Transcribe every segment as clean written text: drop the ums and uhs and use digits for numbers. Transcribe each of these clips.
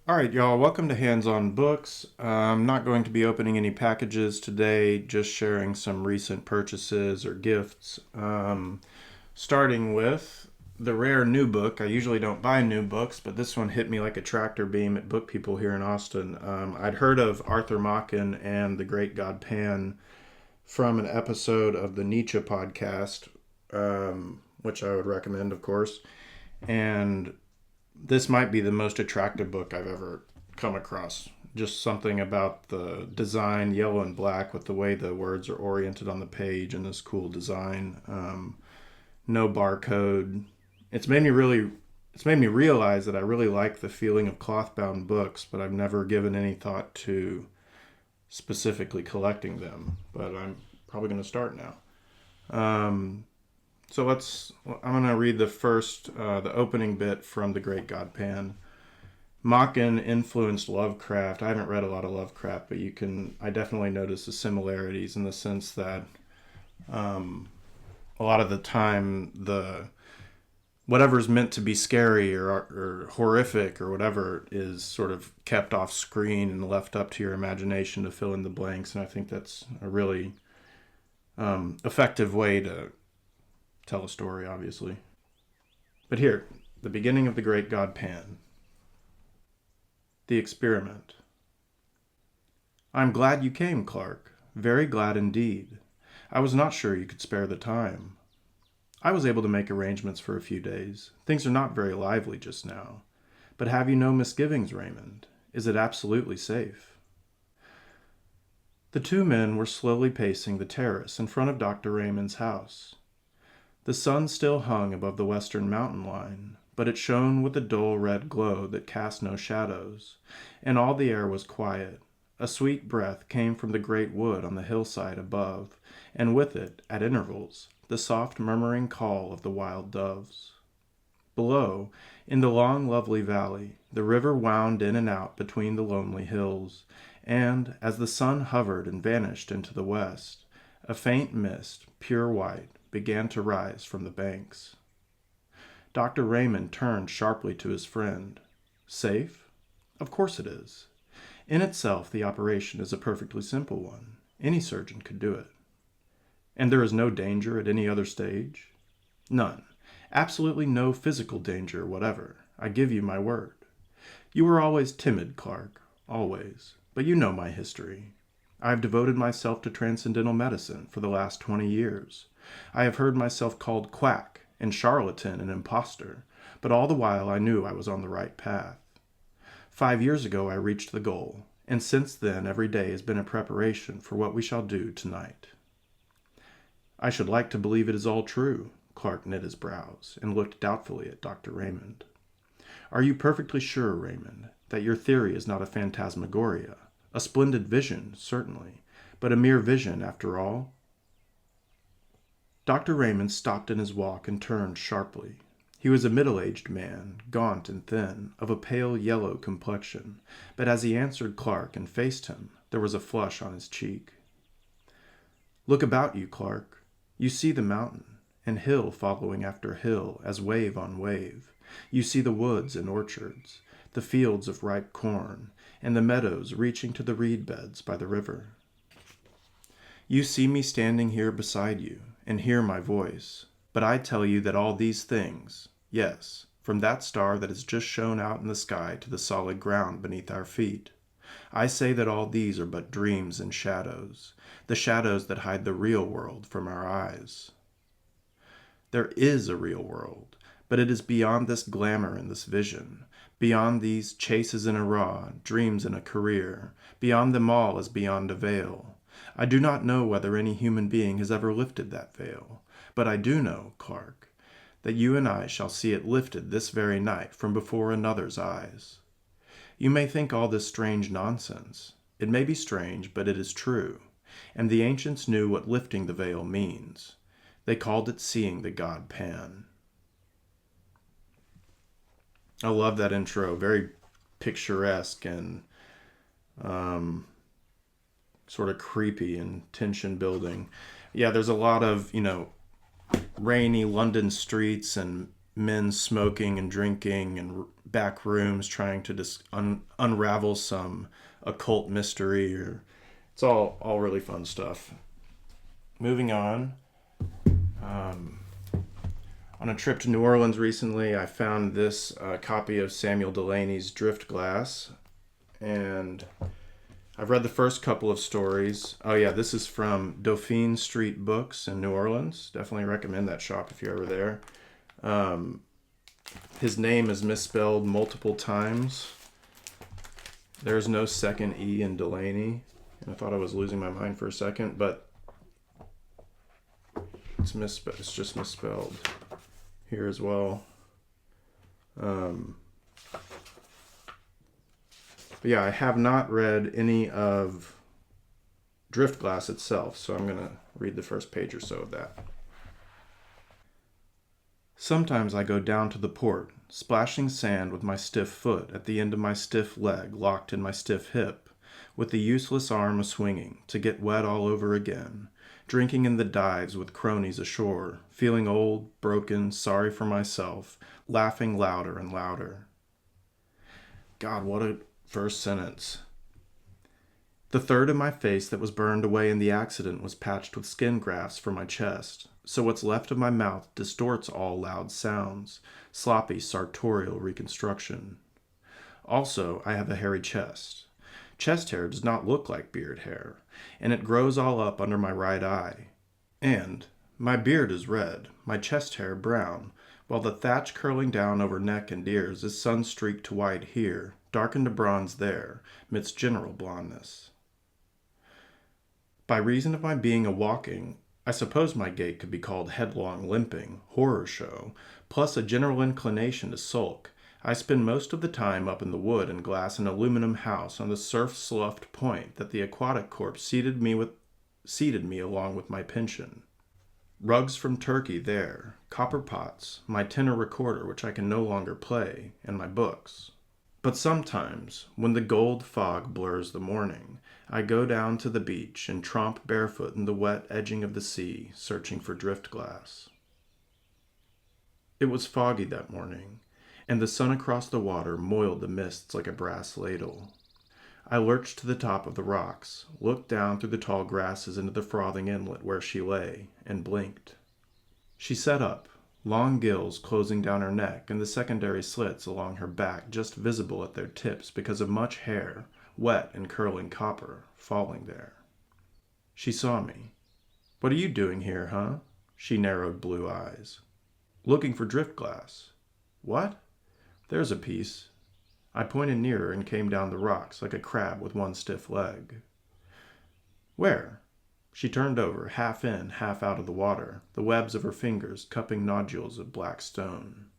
All right, y'all, welcome to Hands on Books. I'm not going to be opening any packages today, just sharing some recent purchases or gifts. Starting with the rare new book. I usually don't buy new books, but this one hit me like a tractor beam at Book People here in Austin. I'd heard of Arthur Machen and The Great God Pan from an episode of the Nietzsche podcast, which I would recommend, of course. And this might be the most attractive book I've ever come across. Just something about the design, yellow and black, with the way the words are oriented on the page and this cool design. No barcode. It's made me realize that I really like the feeling of cloth-bound books, but I've never given any thought to specifically collecting them. But I'm probably going to start now. I'm going to read the opening bit from The Great God Pan. Machen influenced Lovecraft. I haven't read a lot of Lovecraft, but I definitely notice the similarities in the sense that a lot of the time whatever's meant to be scary or horrific or whatever is sort of kept off screen and left up to your imagination to fill in the blanks. And I think that's a really effective way to tell a story, obviously. But here, the beginning of The Great God Pan. The experiment. I'm glad you came, Clark. Very glad indeed. I was not sure you could spare the time. I was able to make arrangements for a few days. Things are not very lively just now. But have you no misgivings, Raymond? Is it absolutely safe? The two men were slowly pacing the terrace in front of Dr. Raymond's house. The sun still hung above the western mountain line, but it shone with a dull red glow that cast no shadows, and all the air was quiet. A sweet breath came from the great wood on the hillside above, and with it, at intervals, the soft murmuring call of the wild doves. Below, in the long, lovely valley, the river wound in and out between the lonely hills, and, as the sun hovered and vanished into the west, a faint mist, pure white, began to rise from the banks. Dr. Raymond turned sharply to his friend. Safe? Of course it is. In itself, the operation is a perfectly simple one. Any surgeon could do it. And there is no danger at any other stage? None. Absolutely no physical danger whatever. I give you my word. You were always timid, Clark. Always. But you know my history. I have devoted myself to transcendental medicine for the last 20 years. I have heard myself called quack and charlatan and impostor, but all the while I knew I was on the right path. 5 years ago I reached the goal, and since then every day has been a preparation for what we shall do tonight. I should like to believe it is all true. Clark knit his brows and looked doubtfully at Dr. Raymond. Are you perfectly sure, Raymond, that your theory is not a phantasmagoria? A splendid vision, certainly, but a mere vision after all? Dr. Raymond stopped in his walk and turned sharply. He was a middle-aged man, gaunt and thin, of a pale yellow complexion, but as he answered Clark and faced him, there was a flush on his cheek. Look about you, Clark. You see the mountain, and hill following after hill as wave on wave. You see the woods and orchards, the fields of ripe corn, and the meadows reaching to the reed beds by the river. You see me standing here beside you, and hear my voice, but I tell you that all these things, yes, from that star that has just shone out in the sky to the solid ground beneath our feet, I say that all these are but dreams and shadows, the shadows that hide the real world from our eyes. There is a real world, but it is beyond this glamour and this vision, beyond these chases in a raw, dreams in a career, beyond them all as beyond a veil. I do not know whether any human being has ever lifted that veil, but I do know, Clark, that you and I shall see it lifted this very night from before another's eyes. You may think all this strange nonsense. It may be strange, but it is true, and the ancients knew what lifting the veil means. They called it seeing the god Pan. I love that intro, very picturesque and sort of creepy and tension building. Yeah, there's a lot of, rainy London streets and men smoking and drinking and back rooms trying to unravel some occult mystery. Or it's all really fun stuff. Moving on. On a trip to New Orleans recently, I found this copy of Samuel Delany's Driftglass, and I've read the first couple of stories. Oh yeah, this is from Dauphine Street Books in New Orleans. Definitely recommend that shop if you're ever there. His name is misspelled multiple times. There's no second E in Delany. And I thought I was losing my mind for a second, but it's just misspelled here as well. But yeah, I have not read any of Driftglass itself, so I'm going to read the first page or so of that. Sometimes I go down to the port, splashing sand with my stiff foot at the end of my stiff leg locked in my stiff hip, with the useless arm a-swinging, to get wet all over again, drinking in the dives with cronies ashore, feeling old, broken, sorry for myself, laughing louder and louder. God, what a first sentence. The third of my face that was burned away in the accident was patched with skin grafts for my chest, so what's left of my mouth distorts all loud sounds, sloppy sartorial reconstruction. Also, I have a hairy chest. Chest hair does not look like beard hair, and it grows all up under my right eye. And my beard is red, my chest hair brown, while the thatch curling down over neck and ears is sun-streaked to white here, darkened to bronze there, midst general blondness. By reason of my being a walking, I suppose my gait could be called headlong limping, horror show, plus a general inclination to sulk, I spend most of the time up in the wood and glass and aluminum house on the surf-sloughed point that the Aquatic Corp seated me along with my pension. Rugs from Turkey there, copper pots, my tenor recorder which I can no longer play, and my books. But sometimes, when the gold fog blurs the morning, I go down to the beach and tromp barefoot in the wet edging of the sea, searching for driftglass. It was foggy that morning, and the sun across the water moiled the mists like a brass ladle. I lurched to the top of the rocks, looked down through the tall grasses into the frothing inlet where she lay, and blinked. She sat up, long gills closing down her neck and the secondary slits along her back just visible at their tips because of much hair, wet and curling copper, falling there. She saw me. "What are you doing here, huh?" She narrowed blue eyes. "Looking for driftglass." "What?" "There's a piece." I pointed nearer and came down the rocks like a crab with one stiff leg. "Where?" She turned over, half in, half out of the water, the webs of her fingers cupping nodules of black stone.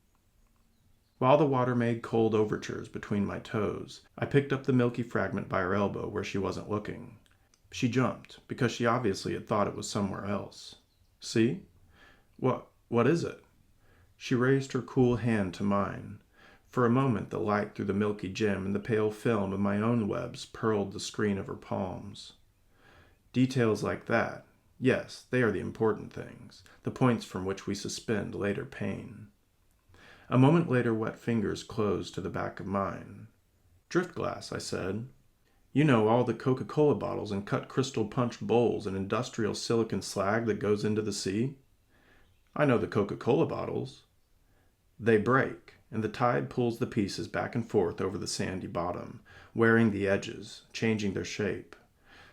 While the water made cold overtures between my toes, I picked up the milky fragment by her elbow where she wasn't looking. She jumped, because she obviously had thought it was somewhere else. "See?" What is it?" She raised her cool hand to mine. For a moment the light through the milky gem and the pale film of my own webs pearled the screen of her palms. Details like that, yes, they are the important things, the points from which we suspend later pain. A moment later wet fingers closed to the back of mine. "Driftglass," I said. "You know, all the Coca-Cola bottles and cut crystal punch bowls and industrial silicon slag that goes into the sea?" "I know the Coca-Cola bottles." "They break, and the tide pulls the pieces back and forth over the sandy bottom, wearing the edges, changing their shape.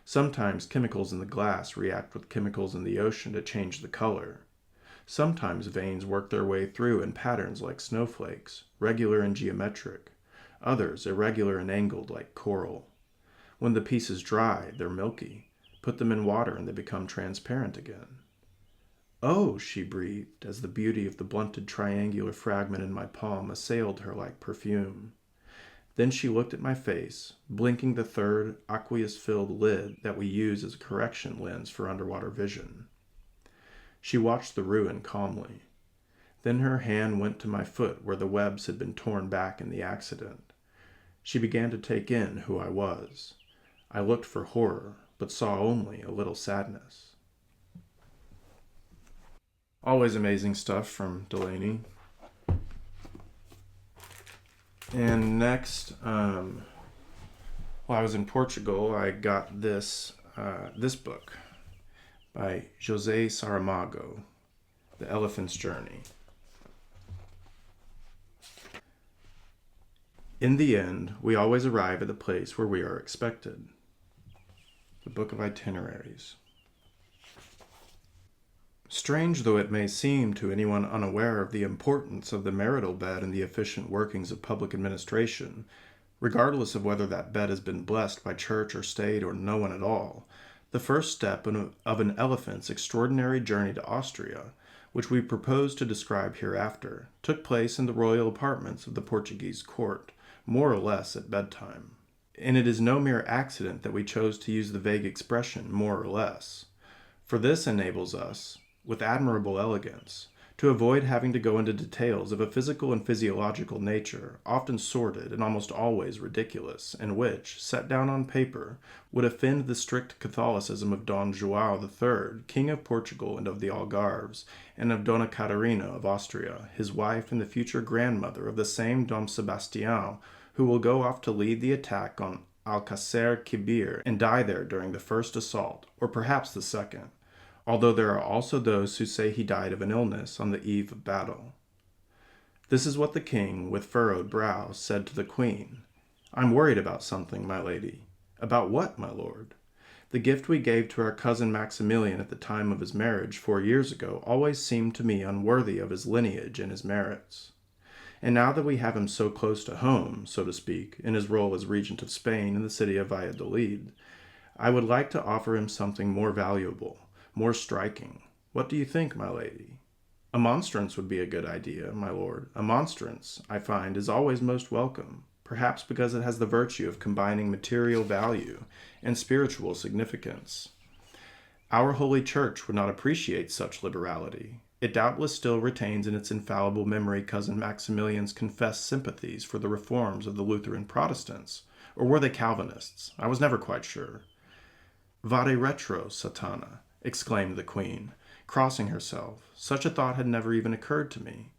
Sometimes chemicals in the glass react with chemicals in the ocean to change the color. Sometimes veins work their way through in patterns like snowflakes, regular and geometric. Others irregular and angled like coral. When the pieces dry, they're milky. Put them in water and they become transparent again." "Oh," she breathed, as the beauty of the blunted triangular fragment in my palm assailed her like perfume. Then she looked at my face, blinking the third, aqueous-filled lid that we use as a correction lens for underwater vision. She watched the ruin calmly. Then her hand went to my foot where the webs had been torn back in the accident. She began to take in who I was. I looked for horror, but saw only a little sadness. Always amazing stuff from Delany. And next, while I was in Portugal, I got this book by José Saramago, The Elephant's Journey. In the end, we always arrive at the place where we are expected. The Book of Itineraries. Strange though it may seem to anyone unaware of the importance of the marital bed in the efficient workings of public administration, regardless of whether that bed has been blessed by church or state or no one at all, the first step of an elephant's extraordinary journey to Austria, which we propose to describe hereafter, took place in the royal apartments of the Portuguese court, more or less at bedtime. And it is no mere accident that we chose to use the vague expression more or less, for this enables us, with admirable elegance, to avoid having to go into details of a physical and physiological nature, often sordid and almost always ridiculous, and which, set down on paper, would offend the strict Catholicism of Don João III, King of Portugal and of the Algarves, and of Dona Catarina of Austria, his wife and the future grandmother of the same Dom Sebastião, who will go off to lead the attack on Alcácer Quibir and die there during the first assault, or perhaps the second, although there are also those who say he died of an illness on the eve of battle. This is what the king, with furrowed brow, said to the queen. "I'm worried about something, my lady." "About what, my lord?" "The gift we gave to our cousin Maximilian at the time of his marriage 4 years ago always seemed to me unworthy of his lineage and his merits. And now that we have him so close to home, so to speak, in his role as regent of Spain in the city of Valladolid, I would like to offer him something more valuable, more striking. What do you think, my lady?" "A monstrance would be a good idea, my lord. A monstrance, I find, is always most welcome, perhaps because it has the virtue of combining material value and spiritual significance. Our Holy Church would not appreciate such liberality. It doubtless still retains in its infallible memory cousin Maximilian's confessed sympathies for the reforms of the Lutheran Protestants, or were they Calvinists? I was never quite sure." "Vade retro, Satana," exclaimed the queen, crossing herself. "Such a thought had never even occurred to me.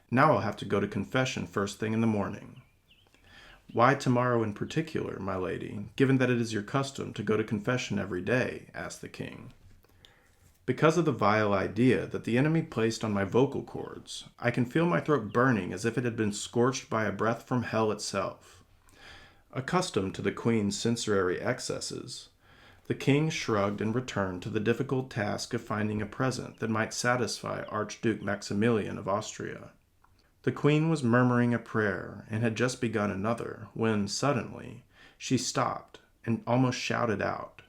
Now I'll have to go to confession first thing in the morning." "Why tomorrow in particular, my lady, given that it is your custom to go to confession every day?" asked the king. "Because of the vile idea that the enemy placed on my vocal cords. I can feel my throat burning as if it had been scorched by a breath from hell itself." Accustomed to the queen's censorary excesses, the king shrugged and returned to the difficult task of finding a present that might satisfy Archduke Maximilian of Austria. The queen was murmuring a prayer, and had just begun another, when, suddenly, she stopped and almost shouted out,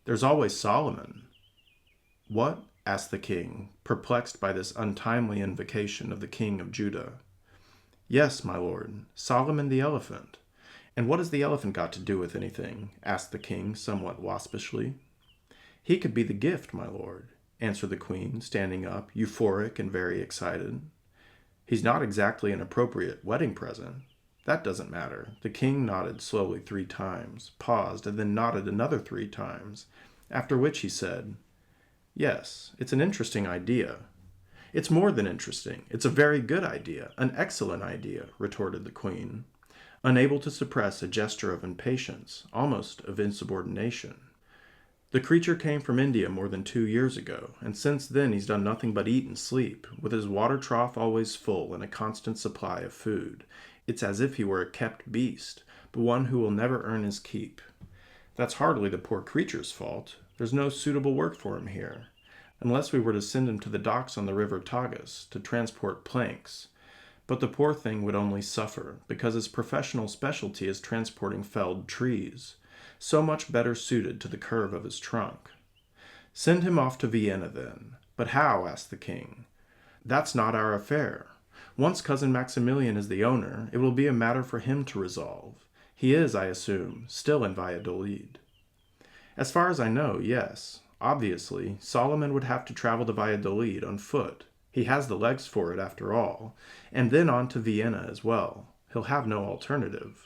"There's always Solomon." "What?" asked the king, perplexed by this untimely invocation of the king of Judah. "Yes, my lord, Solomon the elephant." "And what has the elephant got to do with anything?" asked the king, somewhat waspishly. "He could be the gift, my lord," answered the queen, standing up, euphoric and very excited. "He's not exactly an appropriate wedding present." "That doesn't matter." The king nodded slowly 3 times, paused, and then nodded another 3 times, after which he said, "Yes, it's an interesting idea." "It's more than interesting. It's a very good idea, an excellent idea," retorted the queen, unable to suppress a gesture of impatience, almost of insubordination. "The creature came from India more than 2 years ago, and since then he's done nothing but eat and sleep, with his water trough always full and a constant supply of food. It's as if he were a kept beast, but one who will never earn his keep. That's hardly the poor creature's fault. There's no suitable work for him here, unless we were to send him to the docks on the river Tagus to transport planks. But the poor thing would only suffer, because his professional specialty is transporting felled trees, so much better suited to the curve of his trunk. Send him off to Vienna, then. But how?" asked the king. "That's not our affair. Once cousin Maximilian is the owner, it will be a matter for him to resolve. He is, I assume, still in Valladolid." "As far as I know, yes. Obviously, Solomon would have to travel to Valladolid on foot. He has the legs for it, after all, and then on to Vienna as well. He'll have no alternative."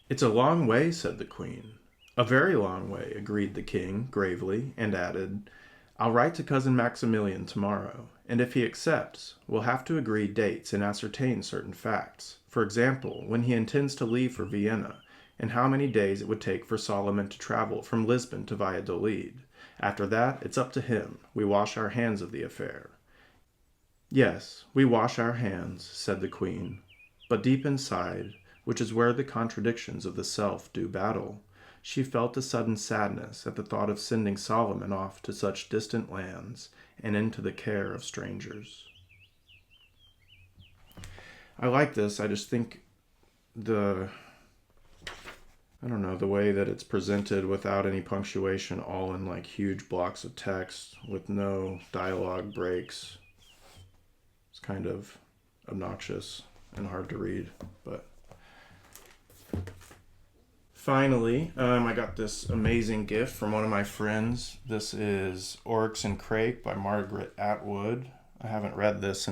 "It's a long way," said the queen. "A very long way," agreed the king, gravely, and added, I'll write to Cousin Maximilian tomorrow, and if he accepts, we'll have to agree dates and ascertain certain facts. For example, when he intends to leave for Vienna, and how many days it would take for Solomon to travel from Lisbon to Valladolid. After that, it's up to him. We wash our hands of the affair. Yes, we wash our hands, said the Queen. But deep inside, which is where the contradictions of the self do battle, she felt a sudden sadness at the thought of sending Solomon off to such distant lands and into the care of strangers. I like this. I just think the way that it's presented without any punctuation, all in like huge blocks of text with no dialogue breaks. It's kind of obnoxious and hard to read, but finally, I got this amazing gift from one of my friends. This is Oryx and Crake by Margaret Atwood. I haven't read this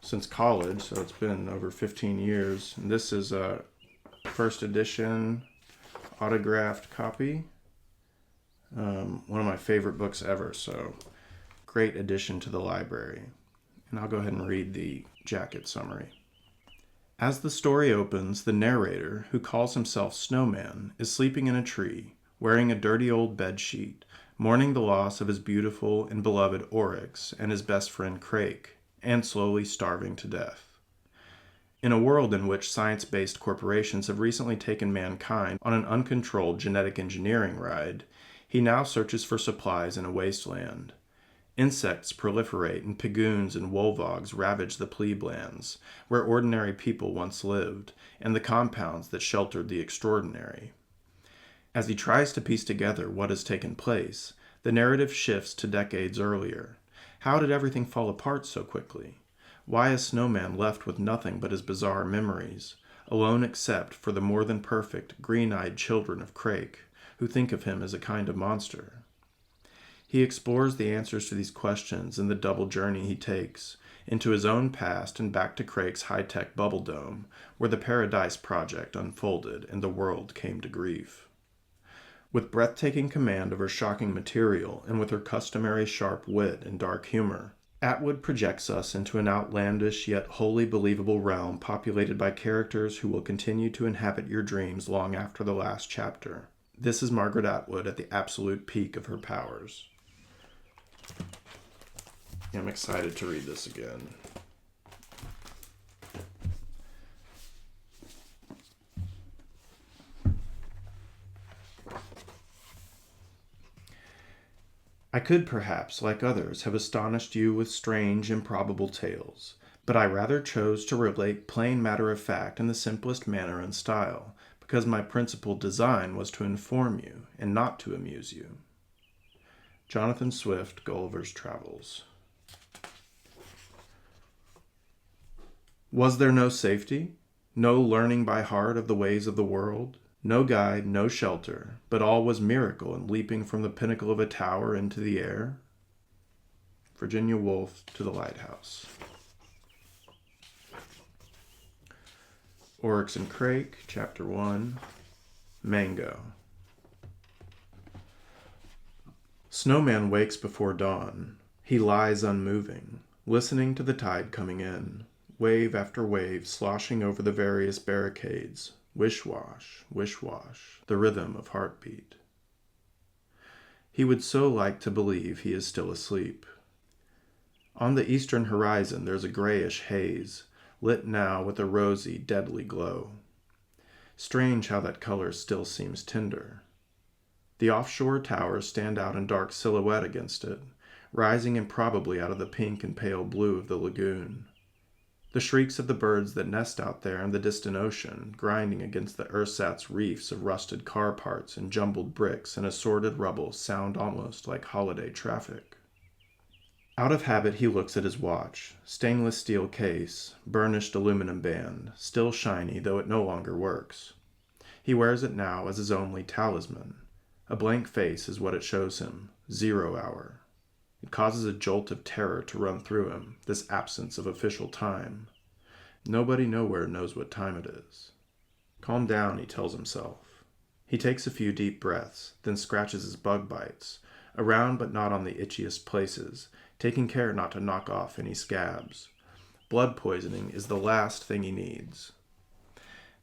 since college, so it's been over 15 years. And this is a first edition autographed copy. One of my favorite books ever, so great addition to the library. And I'll go ahead and read the jacket summary. As the story opens, the narrator, who calls himself Snowman, is sleeping in a tree, wearing a dirty old bed sheet, mourning the loss of his beautiful and beloved Oryx and his best friend Crake, and slowly starving to death. In a world in which science-based corporations have recently taken mankind on an uncontrolled genetic engineering ride, he now searches for supplies in a wasteland. Insects proliferate and pigoons and wolvogs ravage the pleeblands, where ordinary people once lived, and the compounds that sheltered the extraordinary. As he tries to piece together what has taken place, the narrative shifts to decades earlier. How did everything fall apart so quickly? Why is Snowman left with nothing but his bizarre memories, alone except for the more than perfect, green-eyed children of Crake, who think of him as a kind of monster? He explores the answers to these questions in the double journey he takes, into his own past and back to Crake's high-tech bubble dome, where the Paradise Project unfolded and the world came to grief. With breathtaking command of her shocking material and with her customary sharp wit and dark humor, Atwood projects us into an outlandish yet wholly believable realm populated by characters who will continue to inhabit your dreams long after the last chapter. This is Margaret Atwood at the absolute peak of her powers. I'm excited to read this again. I could perhaps, like others, have astonished you with strange, improbable tales, but I rather chose to relate plain matter of fact in the simplest manner and style, because my principal design was to inform you and not to amuse you. Jonathan Swift, Gulliver's Travels. Was there no safety? No learning by heart of the ways of the world? No guide, no shelter, but all was miracle and leaping from the pinnacle of a tower into the air? Virginia Woolf, To the Lighthouse. Oryx and Crake, Chapter 1, Mango. Snowman wakes before dawn. He lies unmoving, listening to the tide coming in, wave after wave sloshing over the various barricades, wish-wash, the rhythm of heartbeat. He would so like to believe he is still asleep. On the eastern horizon there's a grayish haze, lit now with a rosy, deadly glow. Strange how that color still seems tender. The offshore towers stand out in dark silhouette against it, rising improbably out of the pink and pale blue of the lagoon. The shrieks of the birds that nest out there in the distant ocean, grinding against the ersatz reefs of rusted car parts and jumbled bricks and assorted rubble, sound almost like holiday traffic. Out of habit he looks at his watch, stainless steel case, burnished aluminum band, still shiny though it no longer works. He wears it now as his only talisman. A blank face is what it shows him, 0 hour. It causes a jolt of terror to run through him, this absence of official time. Nobody nowhere knows what time it is. Calm down, he tells himself. He takes a few deep breaths, then scratches his bug bites, around but not on the itchiest places, taking care not to knock off any scabs. Blood poisoning is the last thing he needs.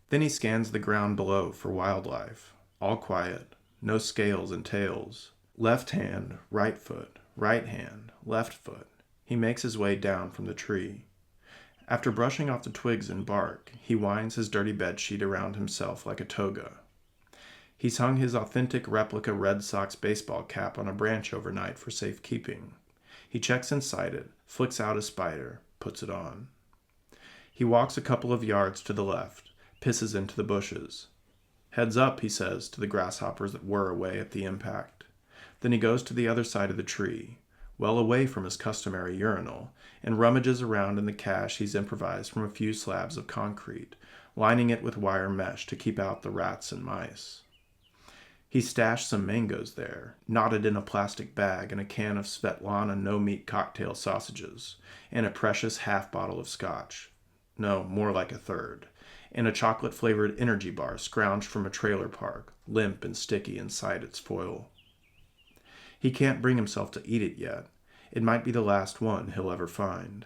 Then he scans the ground below for wildlife. All quiet, no scales and tails. Left hand, right foot, right hand, left foot. He makes his way down from the tree. After brushing off the twigs and bark, he winds his dirty bedsheet around himself like a toga. He's hung his authentic replica Red Sox baseball cap on a branch overnight for safekeeping. He checks inside it, flicks out a spider, puts it on. He walks a couple of yards to the left, pisses into the bushes. Heads up, he says to the grasshoppers that whir away at the impact. Then he goes to the other side of the tree, well away from his customary urinal, and rummages around in the cache he's improvised from a few slabs of concrete, lining it with wire mesh to keep out the rats and mice. He stashed some mangoes there, knotted in a plastic bag, and a can of Svetlana no-meat cocktail sausages, and a precious half bottle of scotch. No, more like a third. And a chocolate-flavored energy bar scrounged from a trailer park, limp and sticky inside its foil. He can't bring himself to eat it yet. It might be the last one he'll ever find.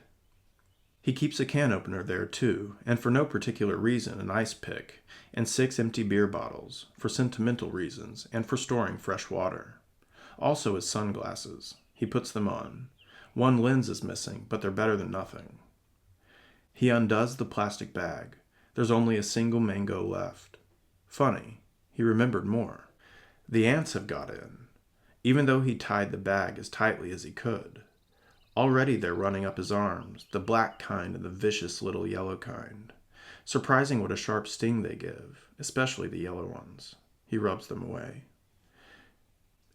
He keeps a can opener there, too, and for no particular reason, an ice pick, and 6 empty beer bottles, for sentimental reasons, and for storing fresh water. Also his sunglasses. He puts them on. One lens is missing, but they're better than nothing. He undoes the plastic bag. There's only a single mango left. Funny, he remembered more. The ants have got in, even though he tied the bag as tightly as he could. Already they're running up his arms, the black kind and the vicious little yellow kind. Surprising what a sharp sting they give, especially the yellow ones. He rubs them away.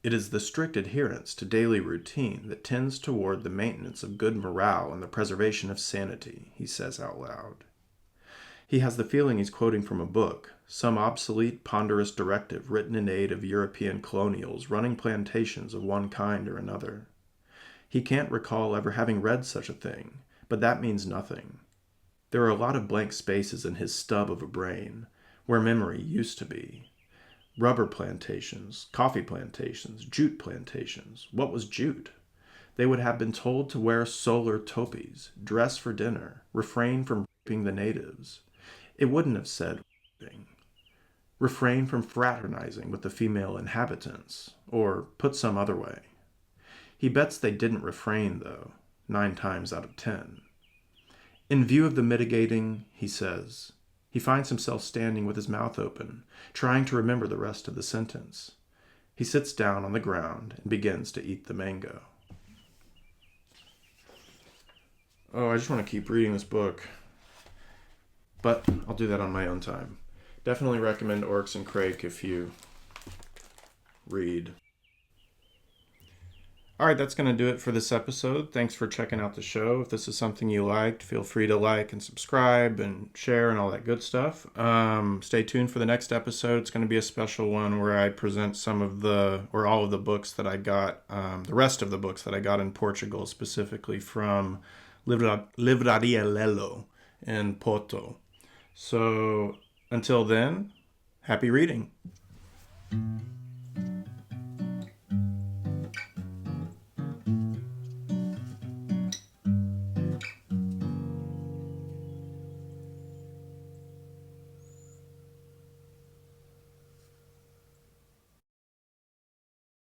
It is the strict adherence to daily routine that tends toward the maintenance of good morale and the preservation of sanity, he says out loud. He has the feeling he's quoting from a book, some obsolete, ponderous directive written in aid of European colonials running plantations of one kind or another. He can't recall ever having read such a thing, but that means nothing. There are a lot of blank spaces in his stub of a brain, where memory used to be. Rubber plantations, coffee plantations, jute plantations. What was jute? They would have been told to wear solar topis, dress for dinner, refrain from raping the natives. It wouldn't have said refrain from fraternizing with the female inhabitants, or put some other way. He bets they didn't refrain, though, 9 times out of 10. In view of the mitigating, he says, he finds himself standing with his mouth open, trying to remember the rest of the sentence. He sits down on the ground and begins to eat the mango. Oh, I just want to keep reading this book. But I'll do that on my own time. Definitely recommend Oryx and Crake if you read. Alright, that's going to do it for this episode. Thanks for checking out the show. If this is something you liked, feel free to like and subscribe and share and all that good stuff. Stay tuned for the next episode. It's going to be a special one where I present all of the books that I got, the rest of the books that I got in Portugal, specifically from Livraria Lelo in Porto. So, until then, happy reading.